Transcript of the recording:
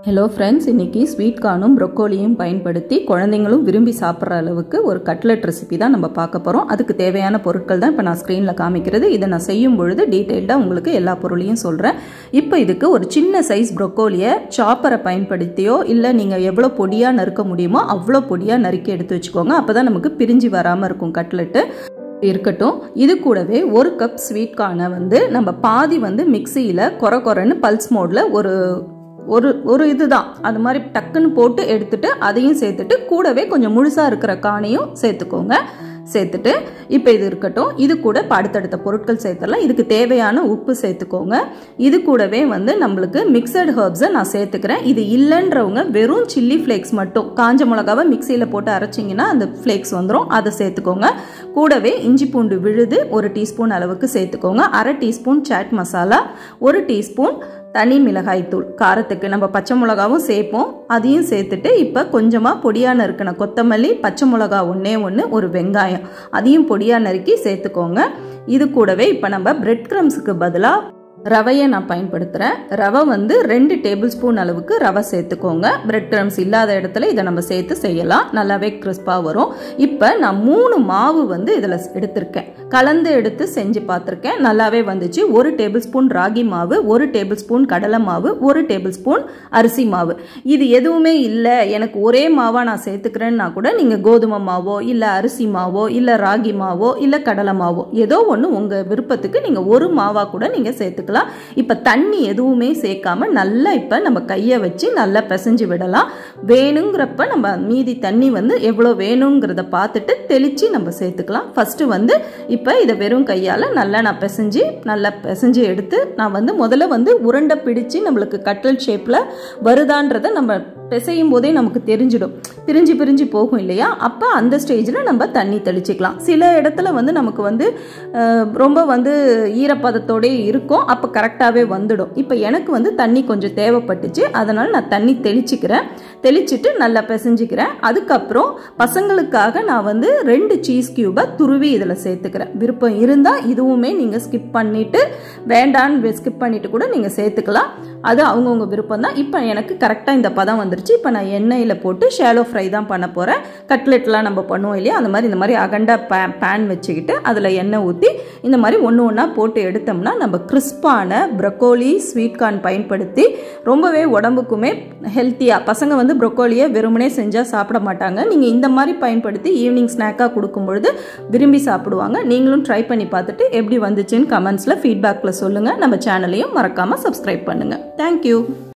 Hello friends, இன்றைக்கி sweet கார்னும் ப்ரொக்கோலியும் பயன்படுத்தி குழந்தைங்களும் விரும்பி சாப்பிட்ற அளவுக்கு ஒரு கட்லெட் ரெசிபி தான் நம்ம பார்க்க போகிறோம். அதுக்கு தேவையான பொருட்கள் தான் இப்போ நான் ஸ்க்ரீனில் காமிக்கிறது. இதை நான் செய்யும் பொழுது டீட்டெயில்டாக உங்களுக்கு எல்லா பொருளையும் சொல்கிறேன். இப்போ இதுக்கு ஒரு சின்ன சைஸ் ப்ரொக்கோலியை சாப்பரை பயன்படுத்தியோ இல்லை நீங்கள் எவ்வளோ பொடியாக நறுக்க முடியுமோ அவ்வளோ பொடியாக நறுக்கி எடுத்து வச்சுக்கோங்க. அப்போ தான் நமக்கு பிரிஞ்சு வராமல் இருக்கும் கட்லெட்டு. இருக்கட்டும். இது கூடவே ஒரு கப் ஸ்வீட் கார்னை நம்ம பாதி மிக்சியில் கொரன்னு பல்ஸ் மோடில் ஒரு இதுதான் அது மாதிரி டக்குன்னு போட்டு எடுத்துட்டு அதையும் சேர்த்துட்டு கூடவே கொஞ்சம் முழுசாக இருக்கிற காணையும் சேர்த்துக்கோங்க. சேர்த்துட்டு இப்போ இது இருக்கட்டும். இது கூட அடுத்தடுத்த பொருட்கள் சேர்த்துடலாம். இதுக்கு தேவையான உப்பு சேர்த்துக்கோங்க. இது கூடவே நம்மளுக்கு மிக்சட் ஹர்ப்ஸை நான் சேர்த்துக்கிறேன். இது இல்லைன்றவங்க வெறும் சில்லி ஃப்ளேக்ஸ் மட்டும் காஞ்ச மிளகாவை மிக்சியில் போட்டு அரைச்சிங்கன்னா அந்த ஃப்ளேக்ஸ் வந்துடும், அதை சேர்த்துக்கோங்க. கூடவே இஞ்சி பூண்டு விழுது 1 டீஸ்பூன் அளவுக்கு சேர்த்துக்கோங்க. 1/2 டீஸ்பூன் சாட் மசாலா, 1 டீஸ்பூன் தனி மிளகாய் தூள். காரத்துக்கு நம்ம பச்சை மிளகாவும் சேர்ப்போம், அதையும் சேர்த்துட்டு இப்போ கொஞ்சமாக பொடியாக நறுக்கின கொத்தமல்லி, பச்சை மிளகா 1 ஒரு வெங்காயம் அதையும் பொடியாக நறுக்கி சேர்த்துக்கோங்க. இது கூடவே இப்போ நம்ம பிரெட் கிரம்ஸுக்கு பதிலாக ரவையை நான் பயன்படுத்துகிறேன். ரவை 2 டேபிள் ஸ்பூன் அளவுக்கு ரவை சேர்த்துக்கோங்க. பிரெட் கிரம்ஸ் இல்லாத இடத்துல இதை நம்ம சேர்த்து செய்யலாம், நல்லாவே கிறிஸ்பாக வரும். இப்போ நான் 3 மாவு இதில் எடுத்திருக்கேன். கலந்து எடுத்து செஞ்சு பார்த்துருக்கேன், நல்லாவே வந்துச்சு. 1 டேபிள் ஸ்பூன் ராகி மாவு, 1 டேபிள் ஸ்பூன் கடலை மாவு, 1 டேபிள் ஸ்பூன் அரிசி மாவு. இது எதுவுமே இல்லை எனக்கு ஒரே மாவாக நான் சேர்த்துக்கிறேன்னா கூட நீங்கள் கோதுமை மாவோ இல்லை அரிசி மாவோ இல்லை ராகி மாவோ இல்லை கடலை மாவோ ஏதோ ஒன்று உங்கள் விருப்பத்துக்கு நீங்கள் ஒரு மாவாக கூட நீங்கள் சேர்த்துக்கலாம். இப்ப தண்ணி எதுவுமே சேர்க்காம நல்லா இப்ப நம்ம கையை வச்சு நல்லா பிசைஞ்சு விடலாம். வேணுங்கிறப்ப நம்ம மீதி தண்ணி எவ்வளோ வேணுங்கிறத பார்த்துட்டு தெளிச்சு நம்ம சேர்த்துக்கலாம். ஃபர்ஸ்ட் இப்ப இதை வெறும் கையால நல்லா நான் பிசைஞ்சு எடுத்து நான் முதல்ல உருண்டை பிடிச்சு நம்மளுக்கு கட்லெட் ஷேப்ல வருதான்றதை நம்ம பிசையும் போதே நமக்கு தெரிஞ்சிடும். பிரிஞ்சு போகும் இல்லையா? அப்போ அந்த ஸ்டேஜில் நம்ம தண்ணி தெளிச்சிக்கலாம். சில இடத்துல நமக்கு ரொம்ப ஈரப்பதத்தோடே இருக்கும், அப்போ கரெக்டாகவே வந்துடும். இப்போ எனக்கு தண்ணி கொஞ்சம் தேவைப்பட்டுச்சு, அதனால் நான் தண்ணி தெளிச்சிட்டு நல்லா பிசைஞ்சிக்கிறேன். அதுக்கப்புறம் பசங்களுக்காக நான் 2 சீஸ் கியூபை துருவி இதில் சேர்த்துக்கிறேன். விருப்பம் இருந்தால் இதுவுமே நீங்கள் ஸ்கிப் பண்ணிவிட்டு வேண்டான்னு ஸ்கிப் பண்ணிவிட்டு கூட நீங்கள் சேர்த்துக்கலாம். அது அவங்கவுங்க விருப்பம் தான். இப்போ எனக்கு கரெக்டாக இந்த பதம் வந்துருச்சு. இப்போ நான் எண்ணெயில் போட்டு ஷாலோ ஃப்ரை தான் பண்ண போகிறேன். கட்லெட்லாம் நம்ம பண்ணுவோம் இல்லையா, அந்த மாதிரி இந்த மாதிரி அகண்டா பேன் வச்சுக்கிட்டு அதில் எண்ணெய் ஊற்றி இந்த மாதிரி ஒன்றா போட்டு எடுத்தோம்னா நம்ம கிறிஸ்பான ப்ரொக்கோலி ஸ்வீட் கார்ன் பயன்படுத்தி ரொம்பவே உடம்புக்குமே ஹெல்த்தியாக, பசங்க ப்ரொக்கோலியை வெறுமனே செஞ்சால் சாப்பிட மாட்டாங்க. நீங்கள் இந்த மாதிரி பயன்படுத்தி ஈவினிங் ஸ்நாக்காக கொடுக்கும் பொழுது விரும்பி சாப்பிடுவாங்க. நீங்களும் ட்ரை பண்ணி பார்த்துட்டு எப்படி வந்துச்சுன்னு கமெண்ட்ஸில் ஃபீட்பேக்கில் சொல்லுங்கள். நம்ம சேனலையும் மறக்காமல் சப்ஸ்கிரைப் பண்ணுங்கள். தேங்க்யூ.